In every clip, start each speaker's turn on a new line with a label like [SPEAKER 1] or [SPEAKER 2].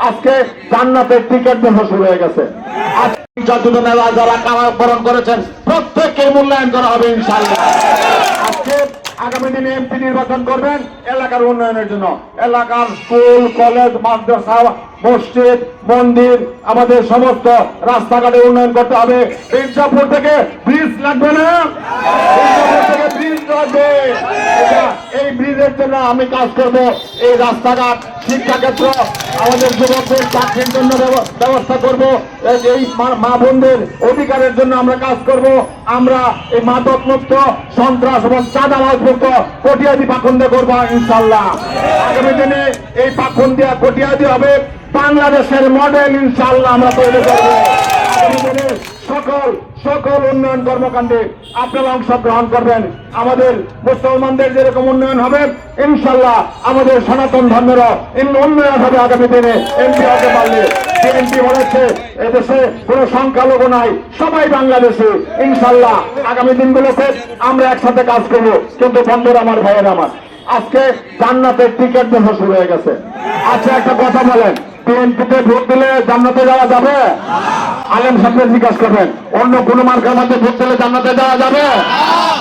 [SPEAKER 1] আজকে জান্নাতের টিকিট দেখা শুরু হয়ে গেছে। যতজন নেতা যারা কারাবরণ করেছেন প্রত্যেককে মূল্যায়ন করা হবে ইনশাআল্লাহ। আজকে আগামী দিনে এমপি নির্বাচন করবেন এলাকার উন্নয়নের জন্য, এলাকার স্কুল কলেজ মাদ্রাসা মসজিদ মন্দির আমাদের সমস্ত রাস্তাঘাটে উন্নয়ন করতে হবে। মির্জাপুর থেকে ব্রিজ লাগবে না, মির্জাপুর থেকে ব্রিজ লাগবে। এই ব্রিজের জন্য আমি কাজ করব। এই রাস্তাঘাট শিক্ষাক্ষেত্র আমাদের যুবকদের চাকরির জন্য ব্যবস্থা করব। এই মা বোনদের অধিকারের জন্য আমরা কাজ করব। আমরা এই মাদক মুক্ত সন্ত্রাস এবং চাঁদাবাজ মুক্ত কটিয়াদি পাখন্ডে করবো ইনশাল্লাহ। আগামী দিনে এই পাখন্দিয়া কটিয়াদি হবে বাংলাদেশের মডেল ইনশাল্লাহ আমরা তৈরি করব। আগামী দিনে সকল উন্নয়ন কর্মকাণ্ডে আপনারা অংশগ্রহণ করবেন। আমাদের মুসলমানদের যেরকম উন্নয়ন হবে ইনশাল্লাহ আমাদের সনাতন ধর্মেরও উন্নয়ন হবে আগামী দিনে। এমপি হতে পারলে বিএনপি বলেছে এদেশে কোন সংখ্যালঘু নাই, সবাই বাংলাদেশে। ইনশাল্লাহ আগামী দিনগুলোতে আমরা একসাথে কাজ করব। কিন্তু বন্ধুরা আমার ভাইয়ের আমার আজকে জান্নাতের টিকিট দেখা শুরু হয়ে গেছে। আচ্ছা একটা কথা বলেন, বিএনপিতে ভোট দিলে জান্নাতে যাওয়া যাবে? আলেম সাহেব জিজ্ঞাসা করবেন, অন্য কোন মার্কার মধ্যে ভোট দিলে জান্নাতে যাওয়া যাবে?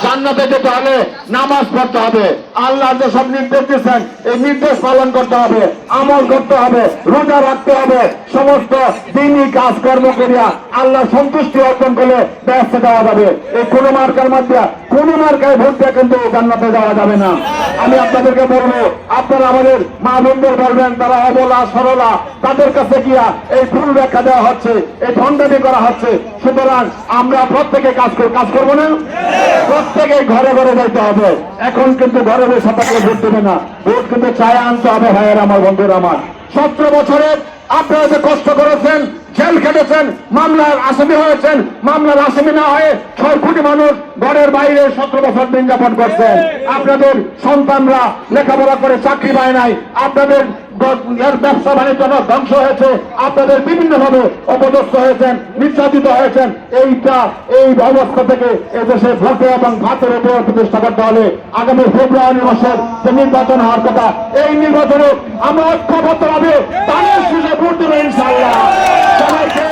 [SPEAKER 1] জান্নাতে যেতে হলে নামাজ পড়তে হবে, আল্লাহ যে সব নির্দেশ দিচ্ছেন এই নির্দেশ পালন করতে হবে, আমল করতে হবে, রোজা রাখতে হবে, সমস্ত দিনই কাজকর্ম করিয়া আল্লাহ সন্তুষ্টি অর্জন করলে ব্যস্ত যাওয়া যাবে। এই কোন মার্কার মধ্যে কোন মার্কায় ভোট দিয়ে কিন্তু জান্নাতে যাওয়া যাবে না। আমি আপনাদেরকে বলবো, আপনারা আমাদের মা বোনদের বলবেন তারা অবলা সরলা, তাদের কাছে গিয়া এই ভুল ব্যাখ্যা দেওয়া হচ্ছে, এই ভণ্ডামি করা হচ্ছে। সুতরাং আমরা প্রত্যেকে কাজ করবো না, প্রত্যেকে ঘরে ঘরে যাইতে হবে। এখন কিন্তু ঘরে বসে থাকলে ভোট দেবে না, ভোট কিন্তু চায় আনতে হবে। ভাইয়ের আমার বন্ধুরা আমার 17 বছরে আপনারা যে কষ্ট করেছেন, জেল খেটেছেন, মামলার আসামি হয়েছেন, মামলার আসামি না হয়ে 6 কোটি মানুষ ঘরের বাইরে 17 বছর দিন যাপন করছেন। আপনাদের সন্তানরা লেখাপড়া করে চাকরি পায় নাই, আপনাদের ব্যবসা বাণিজ্য ধ্বংস হয়েছে, আপনাদের বিভিন্ন ভাবে অপদস্থ হয়েছেন, নির্যাতিত হয়েছেন। এই অবস্থা থেকে এদেশে ভোটে এবং ভাতের উপর প্রতিষ্ঠা করতে হলে আগামী ফেব্রুয়ারি মাসের যে নির্বাচন হওয়ার কথা, এই নির্বাচনে আমরা ঐক্যবদ্ধভাবে তাদের সুযোগ ভোট দেবো ইনশাআল্লাহ। সবাইকে